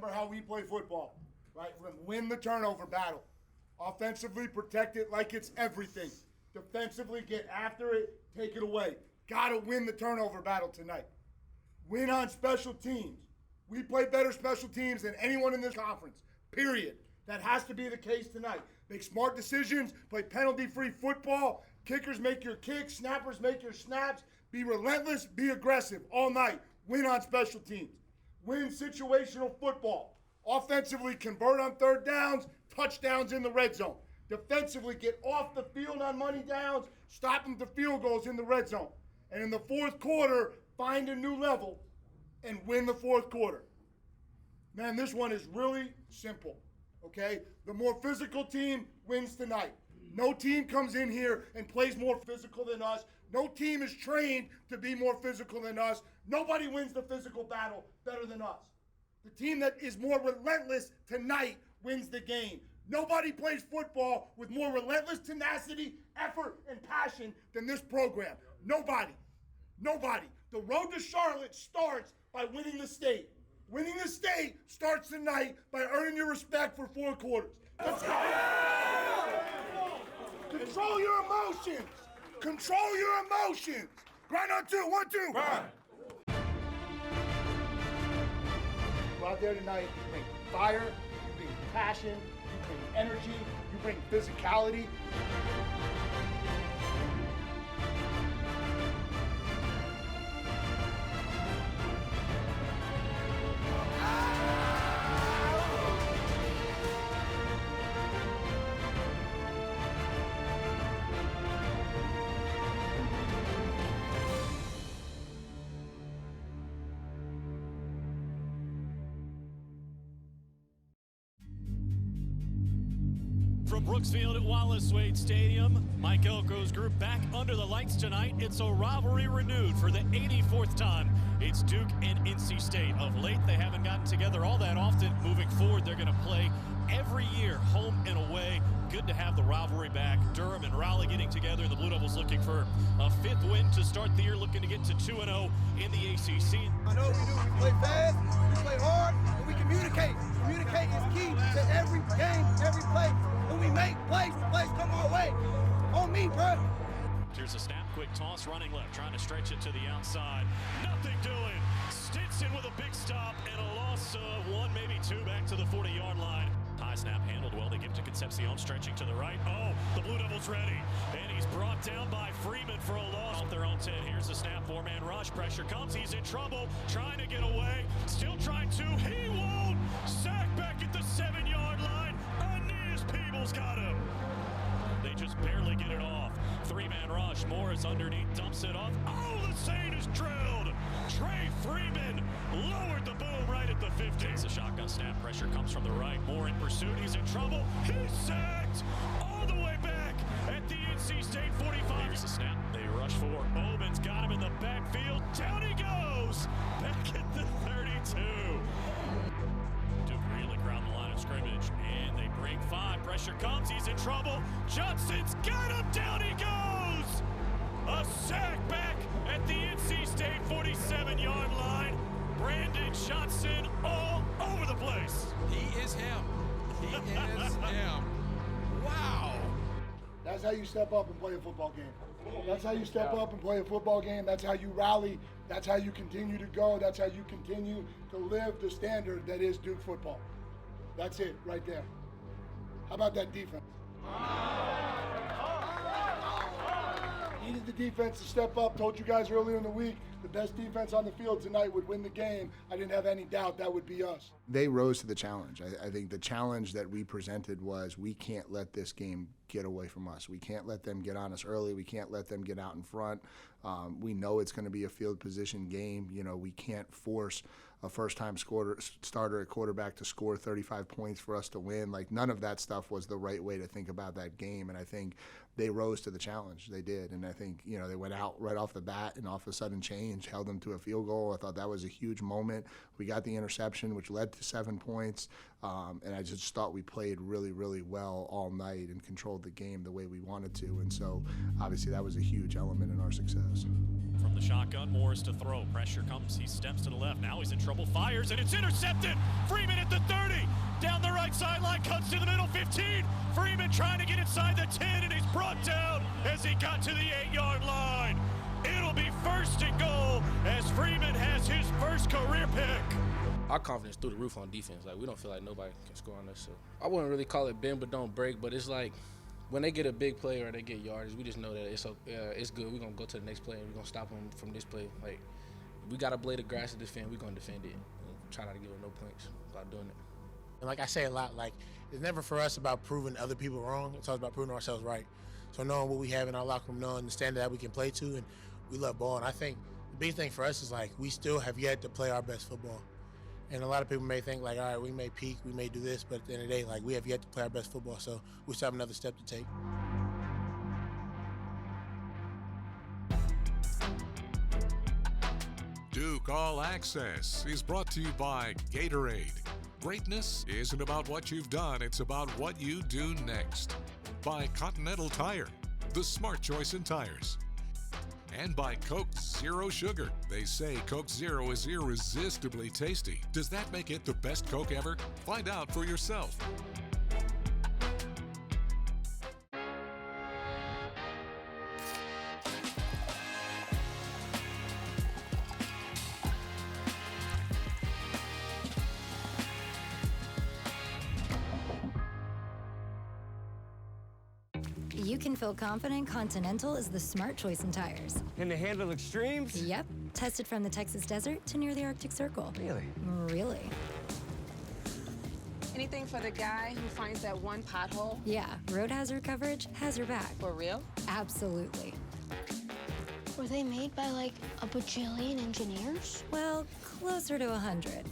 Remember how we play football, right? Win the turnover battle. Offensively, protect it like it's everything. Defensively, get after it, take it away. Got to win the turnover battle tonight. Win on special teams. We play better special teams than anyone in this conference, period. That has to be the case tonight. Make smart decisions, play penalty-free football. Kickers make your kicks, snappers make your snaps. Be relentless, be aggressive all night. Win on special teams. Win situational football. Offensively, convert on third downs, touchdowns in the red zone. Defensively, get off the field on money downs, stop them to field goals in the red zone. And in the fourth quarter, find a new level and win the fourth quarter. Man, this one is really simple, okay? The more physical team wins tonight. No team comes in here and plays more physical than us. No team is trained to be more physical than us. Nobody wins the physical battle better than us. The team that is more relentless tonight wins the game. Nobody plays football with more relentless tenacity, effort, and passion than this program. Nobody. Nobody. The road to Charlotte starts by winning the state. Winning the state starts tonight by earning your respect for 4 quarters. Let's go. Control your emotions. Control your emotions. Grind on 2. 1, 2. Grind. Go out there tonight, you bring fire, you bring passion, you bring energy, you bring physicality. From Brooksfield at Wallace Wade Stadium, Mike Elko's group back under the lights tonight. It's a rivalry renewed for the 84th time. It's Duke and NC State. Of late, they haven't gotten together all that often. Moving forward, they're going to play every year, home and away. Good to have the rivalry back. Durham and Raleigh getting together. The Blue Devils looking for a 5th win to start the year, looking to get to 2-0 in the ACC. I know we do. We play fast, we play hard, and we communicate. Communicate is key to every game, every play. When we make plays, the plays come our way. On me, bro. Here's a snap, quick toss, running left, trying to stretch it to the outside. Nothing doing. Stinson with a big stop and a loss of 1, maybe 2, back to the 40-yard line. High snap handled well. They give it to Concepcion, stretching to the right. Oh, the Blue Devils ready. And he's brought down by Freeman for a loss. Off their own 10. Here's the snap, 4-man rush. Pressure comes. He's in trouble. Trying to get away. Still trying to. He won't. Sack back at the 7-yard line. Aeneas Peebles got him. They just barely get it off. 3-man rush. Morris underneath, dumps it off. Oh, the Saint is drilled. Trey Freeman lowered the boom right at the 50. It's a shotgun snap. Pressure comes from the right. Moore in pursuit. He's in trouble. He's sacked all the way back at the NC State 45. Here's the snap. They rush for. Bowman's got him in the backfield. Down he goes. Back at the 32. Duke really crowd the line of scrimmage, and they bring 5. Pressure comes, he's in trouble. Johnson's got him, down he goes! A sack back at the NC State 47-yard line. Brandon Johnson all over the place. He is him. He is him. Wow. That's how you step up and play a football game. That's how you step up and play a football game. That's how you rally. That's how you continue to go. That's how you continue to live the standard that is Duke football. That's it right there. How about that defense? Needed the defense to step up. Told you guys earlier in the week, the best defense on the field tonight would win the game. I didn't have any doubt that would be us. They rose to the challenge. I think the challenge that we presented was we can't let this game get away from us. We can't let them get on us early. We can't let them get out in front. We know it's going to be a field position game. You know, we can't force a first-time starter at quarterback to score 35 points for us to win. Like, none of that stuff was the right way to think about that game, and I think they rose to the challenge. They did, and I think, you know, they went out right off the bat and off a sudden change, held them to a field goal. I thought that was a huge moment. We got the interception, which led to 7 points. And I just thought we played really, really well all night and controlled the game the way we wanted to. And so obviously that was a huge element in our success. From the shotgun, Morris to throw. Pressure comes, he steps to the left. Now he's in trouble, fires, and it's intercepted. Freeman at the 30. Down the right sideline, cuts to the middle, 15. Freeman trying to get inside the 10, and he's brought down as he got to the 8-yard line. It'll be 1st and goal as Freeman has his first career pick. Our confidence through the roof on defense. Like, we don't feel like nobody can score on us. So I wouldn't really call it bend but don't break, but it's like when they get a big play or they get yardage, we just know that it's good. We're going to go to the next play and we're going to stop them from this play. Like, we got a blade of grass to defend. We're going to defend it. Try not to give them no points about doing it. And like I say a lot, like, it's never for us about proving other people wrong. It's always about proving ourselves right. So knowing what we have in our locker room, knowing the standard that we can play to, and we love ball. And I think the big thing for us is, like, we still have yet to play our best football. And a lot of people may think, like, all right, we may peak, we may do this, but at the end of the day, like, we have yet to play our best football, so we still have another step to take. Duke All Access is brought to you by Gatorade. Greatness isn't about what you've done, it's about what you do next. By Continental Tire, the smart choice in tires. And by Coke Zero Sugar. They say Coke Zero is irresistibly tasty. Does that make it the best Coke ever? Find out for yourself. You can feel confident Continental is the smart choice in tires. Can they handle extremes? Yep. Tested from the Texas desert to near the Arctic Circle. Really? Really. Anything for the guy who finds that one pothole? Yeah, road hazard coverage has your back. For real? Absolutely. Were they made by, like, a bajillion engineers? Well, closer to 100.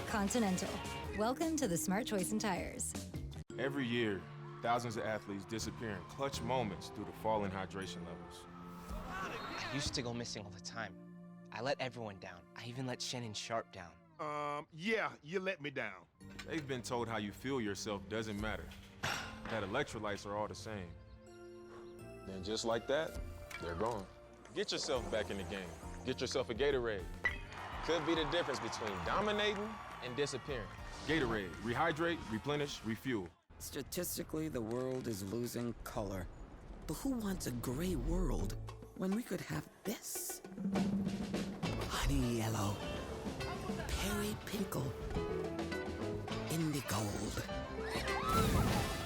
Continental. Welcome to the smart choice in tires. Every year, thousands of athletes disappear in clutch moments due to falling hydration levels. I used to go missing all the time. I let everyone down. I even let Shannon Sharp down. Yeah, you let me down. They've been told how you feel yourself doesn't matter. That electrolytes are all the same. Then just like that, they're gone. Get yourself back in the game. Get yourself a Gatorade. Could be the difference between dominating and disappearing. Gatorade, rehydrate, replenish, refuel. Statistically, the world is losing color. But who wants a gray world when we could have this? Honey yellow, periwinkle, indigold.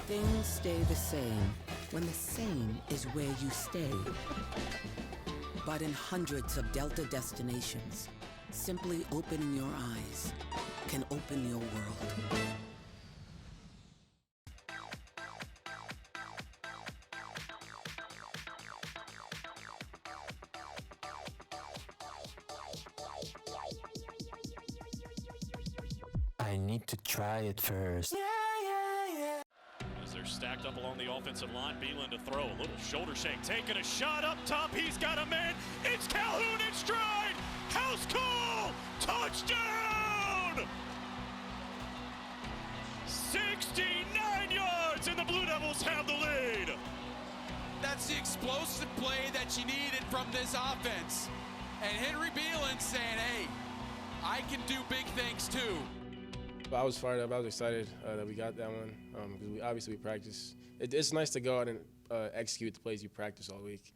Things stay the same when the same is where you stay. But in hundreds of Delta destinations, simply opening your eyes can open your world. I need to try it first. As they're stacked up along the offensive line, Beelan to throw. A little shoulder shake, taking a shot up top. He's got a man. It's Calhoun in stride. House call. Touchdown. 69 yards, and the Blue Devils have the lead. That's the explosive play that you needed from this offense. And Henry Beelan saying, hey, I can do big things too. I was fired up. I was excited that we got that one because we practice. It's nice to go out and execute the plays you practice all week.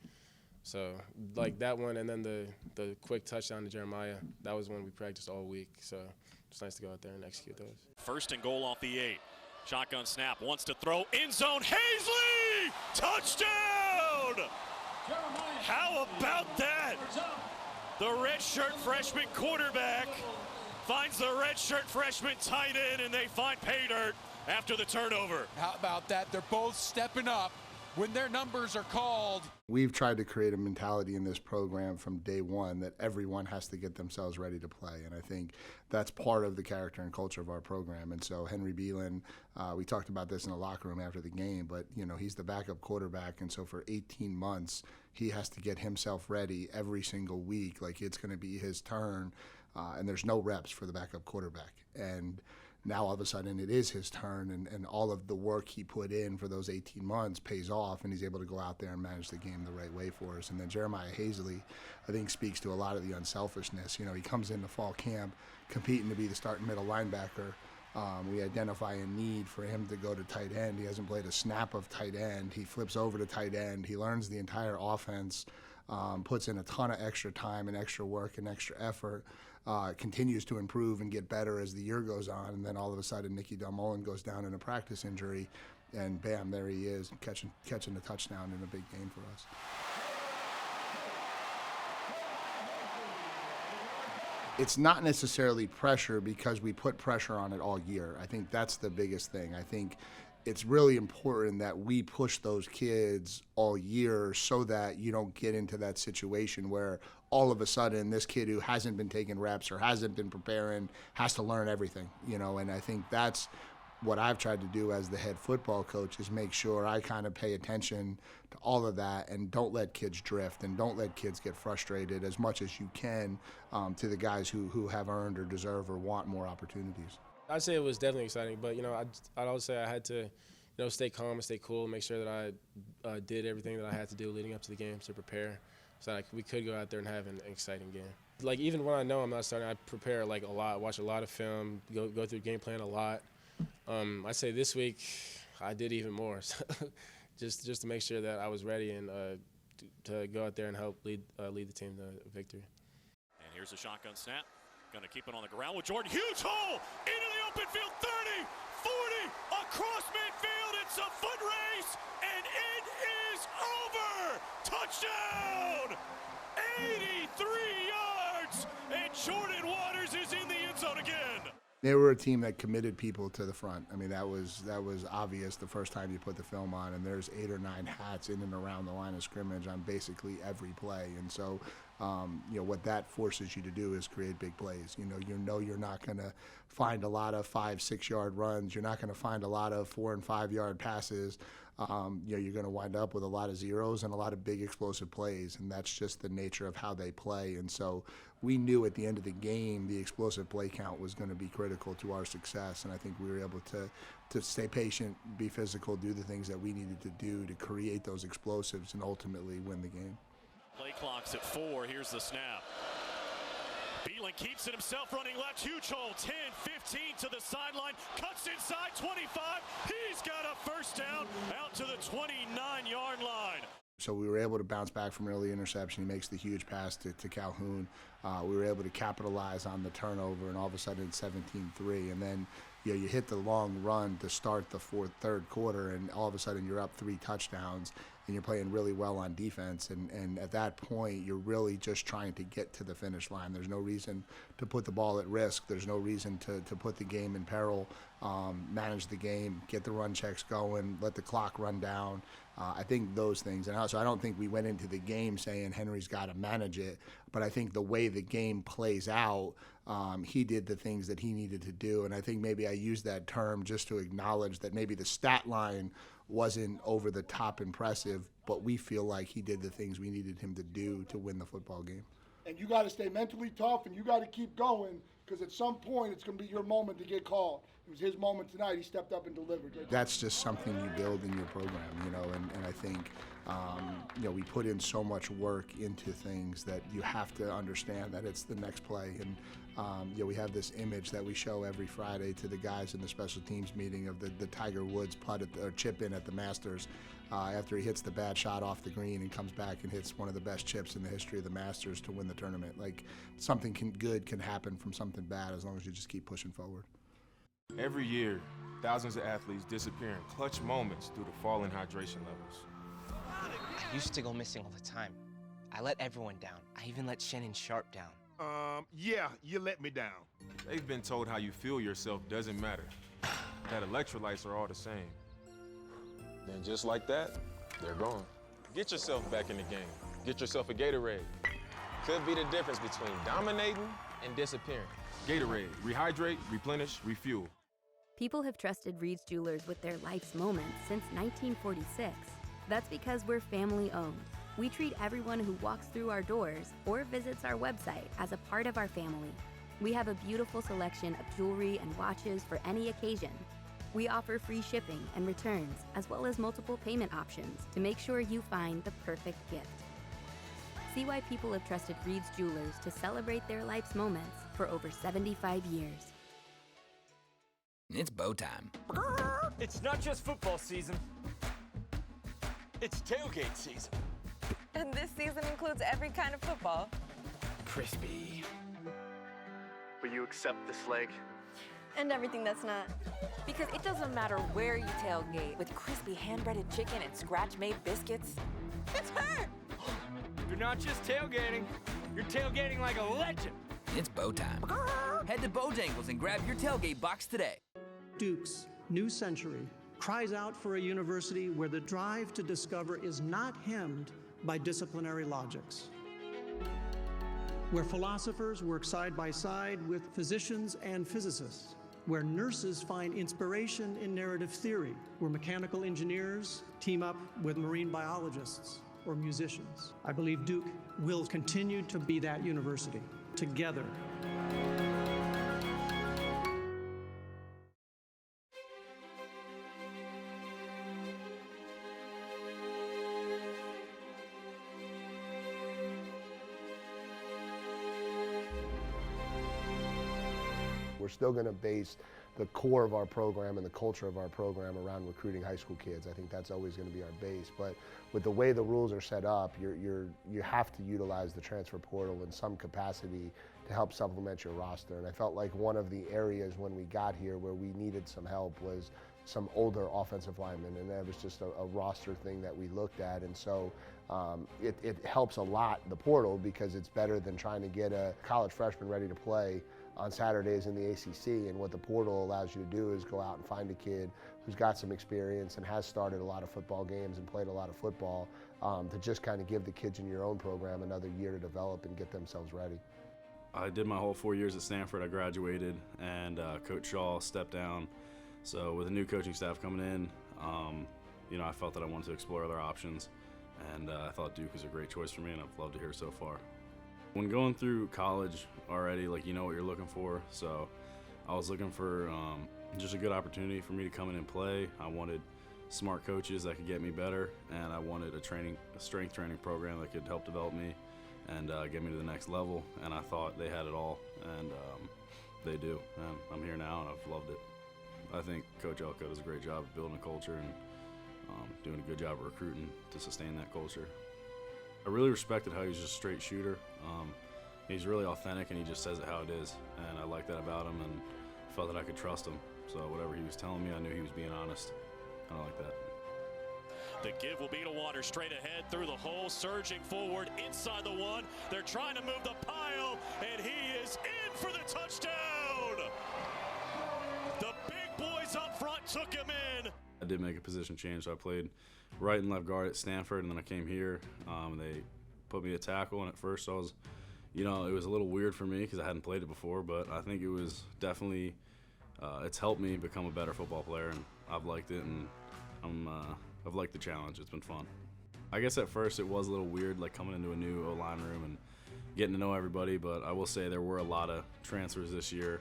So like that one, and then the quick touchdown to Jeremiah, that was one we practiced all week. So it's nice to go out there and execute those. 1st and goal off the 8. Shotgun snap, wants to throw, end zone, Hazley! Touchdown! How about that? The redshirt freshman quarterback finds the redshirt freshman tight end, and they find pay dirt after the turnover. How about that? They're both stepping up when their numbers are called. We've tried to create a mentality in this program from day one that everyone has to get themselves ready to play, and I think that's part of the character and culture of our program. And so Henry Beelan, we talked about this in the locker room after the game, but he's the backup quarterback, and so for 18 months he has to get himself ready every single week, like it's going to be his turn. and there's no reps for the backup quarterback. And now all of a sudden it is his turn, and all of the work he put in for those 18 months pays off, and he's able to go out there and manage the game the right way for us. And then Jeremiah Hazley, I think, speaks to a lot of the unselfishness. You know, he comes into fall camp competing to be the starting middle linebacker. We identify a need for him to go to tight end. He hasn't played a snap of tight end. He flips over to tight end. He learns the entire offense, puts in a ton of extra time and extra work and extra effort, continues to improve and get better as the year goes on. And then all of a sudden, Nicky Dalmolin goes down in a practice injury, and bam, there he is, catching a touchdown in a big game for us. It's not necessarily pressure because we put pressure on it all year. I think that's the biggest thing. I think it's really important that we push those kids all year so that you don't get into that situation where all of a sudden this kid who hasn't been taking reps or hasn't been preparing has to learn everything, you know. And I think that's what I've tried to do as the head football coach, is make sure I kind of pay attention to all of that and don't let kids drift and don't let kids get frustrated as much as you can to the guys who have earned or deserve or want more opportunities. I'd say it was definitely exciting, but, you know, I'd always say I had to, you know, stay calm and stay cool, make sure that I did everything that I had to do leading up to the game to prepare so that we could go out there and have an exciting game. Like, even when I know I'm not starting, I prepare, like, a lot, watch a lot of film, go through game plan a lot. I'd say this week I did even more, just to make sure that I was ready and to go out there and help lead the team to victory. And here's a shotgun snap. Going to keep it on the ground with Jordan. Huge hole into the open field. 30, 40, across midfield. It's a foot race, and it is over. Touchdown! 83 yards, and Jordan Waters is in the end zone again. They were a team that committed people to the front. I mean, that was obvious the first time you put the film on, and there's 8 or 9 hats in and around the line of scrimmage on basically every play. And so, you know, what that forces you to do is create big plays. You know you're not going to find a lot of 5-6 yard runs. You're not going to find a lot of 4 and 5 yard passes. You know, you're going to wind up with a lot of zeros and a lot of big explosive plays, and that's just the nature of how they play. And so we knew at the end of the game the explosive play count was going to be critical to our success, and I think we were able to stay patient, be physical, do the things that we needed to do to create those explosives and ultimately win the game. Play clock's at 4. Here's the snap. Beelan keeps it himself, running left. Huge hole. 10, 15 to the sideline. Cuts inside. 25. He's got a first down out to the 29-yard line. So we were able to bounce back from early interception. He makes the huge pass to Calhoun. We were able to capitalize on the turnover, and all of a sudden it's 17-3. And then you hit the long run to start the third quarter, and all of a sudden you're up 3 touchdowns, and you're playing really well on defense. And at that point, you're really just trying to get to the finish line. There's no reason to put the ball at risk. There's no reason to put the game in peril. Manage the game, get the run checks going, let the clock run down. I think those things. And also, I don't think we went into the game saying Henry's got to manage it, but I think the way the game plays out, he did the things that he needed to do. And I think maybe I used that term just to acknowledge that maybe the stat line wasn't over the top impressive, but we feel like he did the things we needed him to do to win the football game. And you got to stay mentally tough, and you got to keep going, because at some point it's going to be your moment to get called. It was his moment tonight. He stepped up and delivered. That's just something you build in your program, you know, and I think, you know, we put in so much work into things that you have to understand that it's the next play. And, you know, we have this image that we show every Friday to the guys in the special teams meeting of the Tiger Woods putt or chip in at the Masters after he hits the bad shot off the green and comes back and hits one of the best chips in the history of the Masters to win the tournament. Like, something good can happen from something bad as long as you just keep pushing forward. Every year, thousands of athletes disappear in clutch moments due to falling hydration levels. I used to go missing all the time. I let everyone down. I even let Shannon Sharp down. Yeah, you let me down. They've been told how you feel yourself doesn't matter. That electrolytes are all the same. Then just like that, they're gone. Get yourself back in the game. Get yourself a Gatorade. Could be the difference between dominating and disappearing. Gatorade, rehydrate, replenish, refuel. People have trusted Reed's Jewelers with their life's moments since 1946. That's because we're family owned. We treat everyone who walks through our doors or visits our website as a part of our family. We have a beautiful selection of jewelry and watches for any occasion. We offer free shipping and returns, as well as multiple payment options to make sure you find the perfect gift. See why people have trusted Reed's Jewelers to celebrate their life's moments for over 75 years. It's bow time. It's not just football season. It's tailgate season. And this season includes every kind of football. Crispy. Will you accept this leg? And everything that's not. Because it doesn't matter where you tailgate, with crispy hand-breaded chicken and scratch-made biscuits. It's her! You're not just tailgating, you're tailgating like a legend. It's bow time. Head to Bojangles and grab your tailgate box today. Duke's new century cries out for a university where the drive to discover is not hemmed by disciplinary logics, where philosophers work side by side with physicians and physicists, where nurses find inspiration in narrative theory, where mechanical engineers team up with marine biologists or musicians. I believe Duke will continue to be that university, together. We're still going to base the core of our program and the culture of our program around recruiting high school kids. I think that's always going to be our base. But with the way the rules are set up, you have to utilize the transfer portal in some capacity to help supplement your roster. And I felt like one of the areas when we got here where we needed some help was some older offensive linemen, and that was just a roster thing that we looked at. And so it helps a lot, the portal, because it's better than trying to get a college freshman ready to play on Saturdays in the ACC. And what the portal allows you to do is go out and find a kid who's got some experience and has started a lot of football games and played a lot of football, to just kind of give the kids in your own program another year to develop and get themselves ready. I did my whole 4 years at Stanford. I graduated, and Coach Shaw stepped down. So with a new coaching staff coming in, I felt that I wanted to explore other options, and I thought Duke was a great choice for me, and I've loved it here so far. When going through college already, you know what you're looking for. So I was looking for just a good opportunity for me to come in and play. I wanted smart coaches that could get me better, and I wanted a strength training program that could help develop me and get me to the next level. And I thought they had it all, and they do. And I'm here now, and I've loved it. I think Coach Elko does a great job of building a culture and doing a good job of recruiting to sustain that culture. I really respected how he's just a straight shooter. He's really authentic, and he just says it how it is, and I like that about him, and felt that I could trust him. So whatever he was telling me, I knew he was being honest. Kind of like that. The give will be to Waters, straight ahead through the hole, surging forward inside the one. They're trying to move the pile, and he is in for the touchdown. The big boys up front took him in. I did make a position change, so I played right and left guard at Stanford, and then I came here. They put me at tackle, and at first I was, it was a little weird for me because I hadn't played it before, but I think it was definitely, it's helped me become a better football player, and I've liked it, and I've liked the challenge. It's been fun. I guess at first it was a little weird, coming into a new O-line room and getting to know everybody, but I will say there were a lot of transfers this year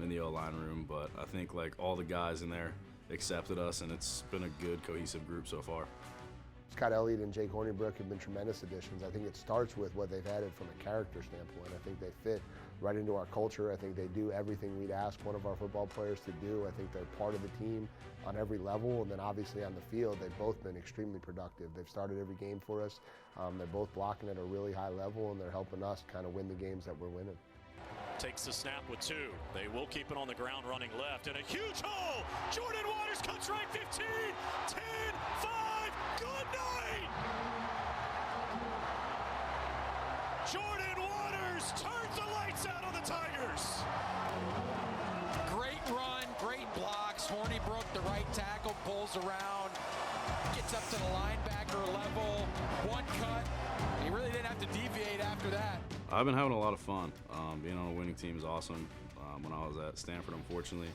in the O-line room, but I think all the guys in there accepted us, and it's been a good, cohesive group so far. Scott Elliott and Jake Hornibrook have been tremendous additions. I think it starts with what they've added from a character standpoint. I think they fit right into our culture. I think they do everything we'd ask one of our football players to do. I think they're part of the team on every level, and then obviously on the field, they've both been extremely productive. They've started every game for us. They're both blocking at a really high level, and they're helping us kind of win the games that we're winning. Takes the snap with two. They will keep it on the ground running left, and a huge hole. Jordan Waters cuts right 15, 10, 5, good night. Jordan Waters turns the lights out on the Tigers. Great run, great blocks. Hornibrook, the right tackle, pulls around, gets up to the linebacker level, one cut. He really didn't have to deviate after that. I've been having a lot of fun. Being on a winning team is awesome. When I was at Stanford, unfortunately,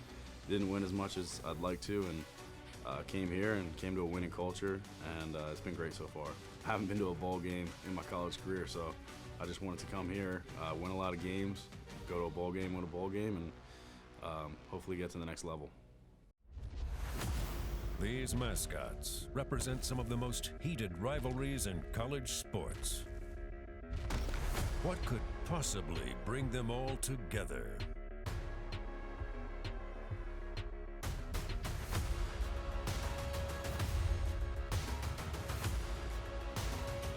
didn't win as much as I'd like to, and came here and came to a winning culture, and it's been great so far. I haven't been to a bowl game in my college career, so I just wanted to come here, win a lot of games, go to a bowl game, win a bowl game, and hopefully get to the next level. These mascots represent some of the most heated rivalries in college sports. What could possibly bring them all together?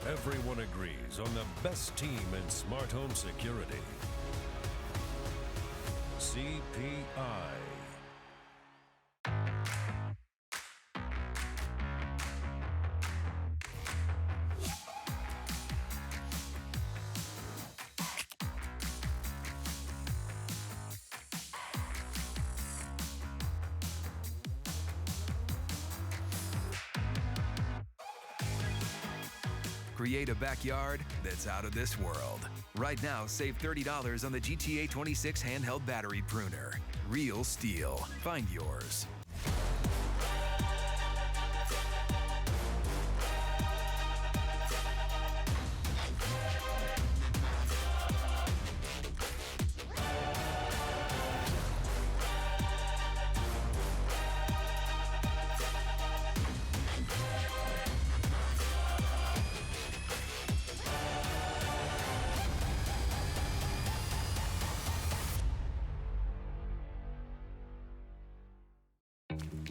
Everyone agrees on the best team in smart home security. CPI. Create a backyard that's out of this world. Right now, save $30 on the GTA 26 handheld battery pruner. Real steel. Find yours.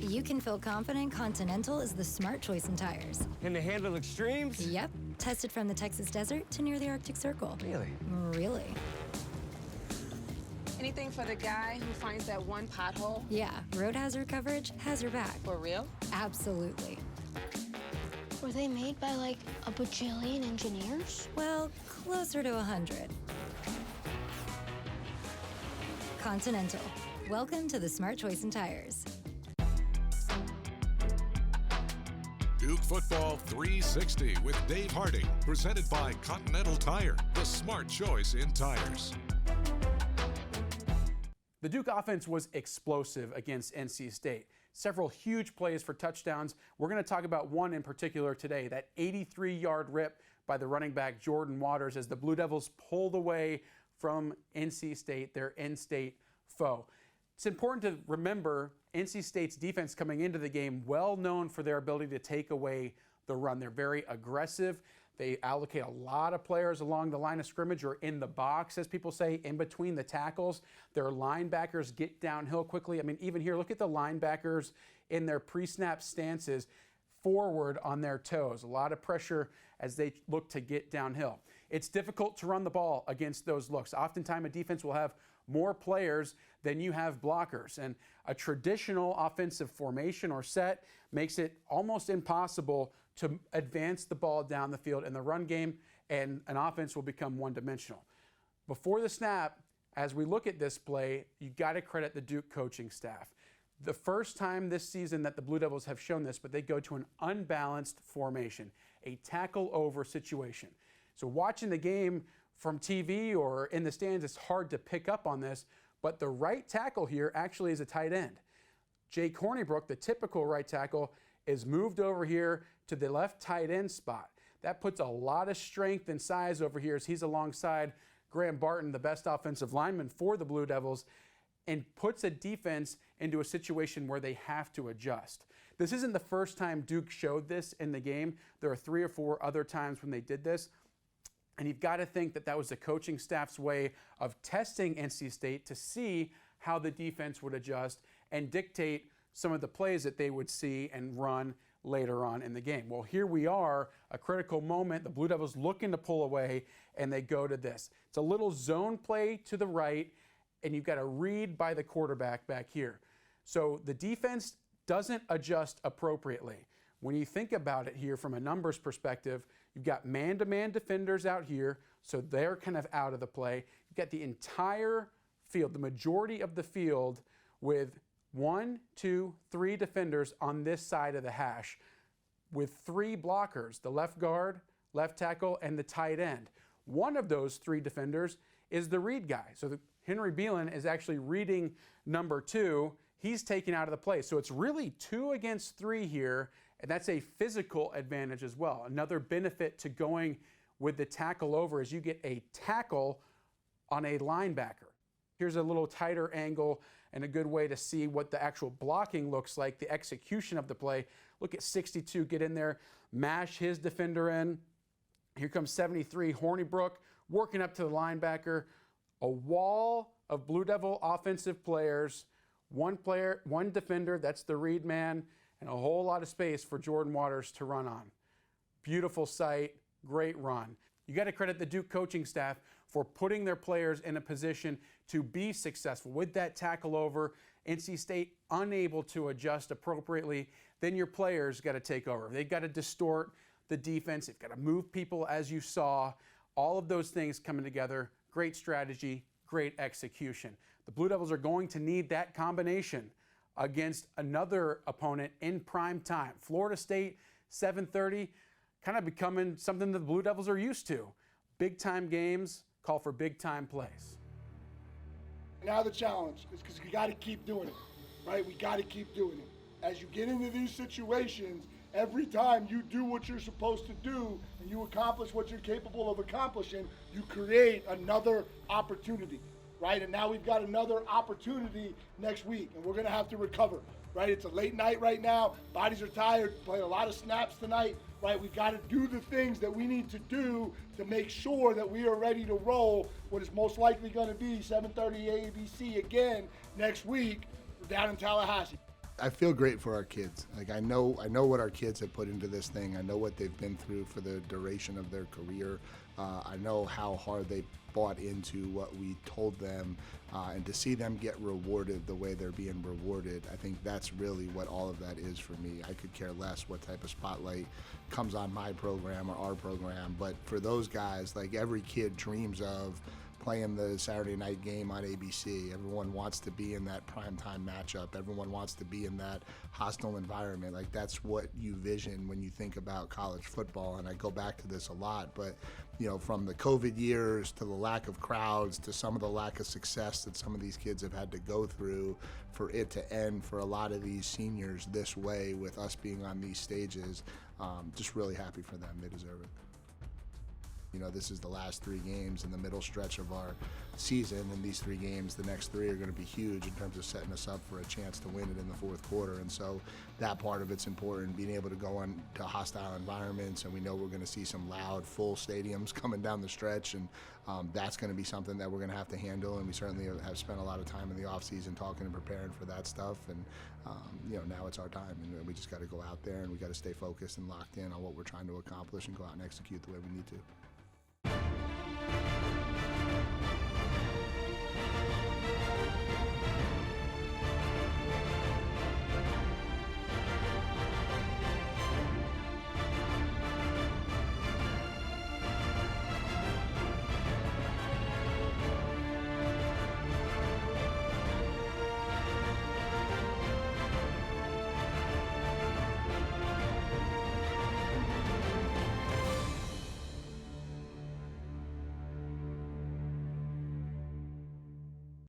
You can feel confident Continental is the smart choice in tires. Can they handle extremes? Yep. Tested from the Texas desert to near the Arctic Circle. Really? Really. Anything for the guy who finds that one pothole? Yeah, road hazard coverage has your back. For real? Absolutely. Were they made by like a bajillion engineers? Well, closer to 100. Continental. Welcome to the smart choice in tires. Duke Football 360 with Dave Harding, presented by Continental Tire, the smart choice in tires. The Duke offense was explosive against NC State. Several huge plays for touchdowns. We're going to talk about one in particular today, that 83-yard rip by the running back Jordan Waters as the Blue Devils pulled away from NC State, their in-state foe. It's important to remember NC State's defense coming into the game, well known for their ability to take away the run. They're very aggressive. They allocate a lot of players along the line of scrimmage or in the box, as people say, in between the tackles. Their linebackers get downhill quickly. I mean, even here, look at the linebackers in their pre-snap stances forward on their toes. A lot of pressure as they look to get downhill. It's difficult to run the ball against those looks. Oftentimes, a defense will have more players than you have blockers. And a traditional offensive formation or set makes it almost impossible to advance the ball down the field in the run game, and an offense will become one-dimensional. Before the snap, as we look at this play, you got to credit the Duke coaching staff. The first time this season that the Blue Devils have shown this, but they go to an unbalanced formation, a tackle-over situation. So watching the game from TV or in the stands, it's hard to pick up on this, but the right tackle here actually is a tight end. Jake Hornibrook, the typical right tackle, is moved over here to the left tight end spot. That puts a lot of strength and size over here as he's alongside Graham Barton, the best offensive lineman for the Blue Devils, and puts a defense into a situation where they have to adjust. This isn't the first time Duke showed this in the game. There are 3 or 4 other times when they did this. And you've got to think that that was the coaching staff's way of testing NC State to see how the defense would adjust and dictate some of the plays that they would see and run later on in the game. Well, here we are, a critical moment. The Blue Devils looking to pull away, and they go to this. It's a little zone play to the right, and you've got a read by the quarterback back here. So the defense doesn't adjust appropriately. When you think about it here from a numbers perspective, you've got man-to-man defenders out here, so they're kind of out of the play. You've got the entire field, the majority of the field, with 1, 2, 3 defenders on this side of the hash, with 3 blockers, the left guard, left tackle, and the tight end. One of those 3 defenders is the read guy. So Henry Beelan is actually reading number 2. He's taken out of the play. So it's really 2 against 3 here, and that's a physical advantage as well. Another benefit to going with the tackle over is you get a tackle on a linebacker. Here's a little tighter angle and a good way to see what the actual blocking looks like, the execution of the play. Look at 62 get in there, mash his defender in. Here comes 73, Hornibrook, working up to the linebacker. A wall of Blue Devil offensive players, one defender, that's the Reed man, and a whole lot of space for Jordan Waters to run on. Beautiful sight, great run. You got to credit the Duke coaching staff for putting their players in a position to be successful. With that tackle over, NC State unable to adjust appropriately, then your players got to take over. They've got to distort the defense. They've got to move people, as you saw. All of those things coming together. Great strategy, great execution. The Blue Devils are going to need that combination against another opponent in prime time. Florida State, 7:30, kind of becoming something that the Blue Devils are used to. Big time games call for big time plays. Now the challenge is because you got to keep doing it, right? We got to keep doing it. As you get into these situations, every time you do what you're supposed to do and you accomplish what you're capable of accomplishing, you create another opportunity, right? And now we've got another opportunity next week, and we're going to have to recover, right? It's a late night right now. Bodies are tired, playing a lot of snaps tonight, right? We've got to do the things that we need to do to make sure that we are ready to roll what is most likely going to be 7:30 ABC again next week down in Tallahassee. I feel great for our kids. Like I know what our kids have put into this thing. I know what they've been through for the duration of their career. I know how hard they bought into what we told them, and to see them get rewarded the way they're being rewarded, I think that's really what all of that is for me. I could care less what type of spotlight comes on my program or our program, but for those guys, like every kid dreams of playing the Saturday night game on ABC. Everyone wants to be in that primetime matchup. Everyone wants to be in that hostile environment. Like that's what you vision when you think about college football. And I go back to this a lot, but you know, from the COVID years to the lack of crowds to some of the lack of success that some of these kids have had to go through, for it to end for a lot of these seniors this way with us being on these stages, just really happy for them. They deserve it. You know, this is the last 3 games in the middle stretch of our season, and these 3 games, the next 3 are going to be huge in terms of setting us up for a chance to win it in the fourth quarter. And so that part of it's important, being able to go on to hostile environments, and we know we're going to see some loud, full stadiums coming down the stretch, and that's going to be something that we're going to have to handle, and we certainly have spent a lot of time in the offseason talking and preparing for that stuff, and you know, now it's our time, and we just got to go out there, and we got to stay focused and locked in on what we're trying to accomplish and go out and execute the way we need to.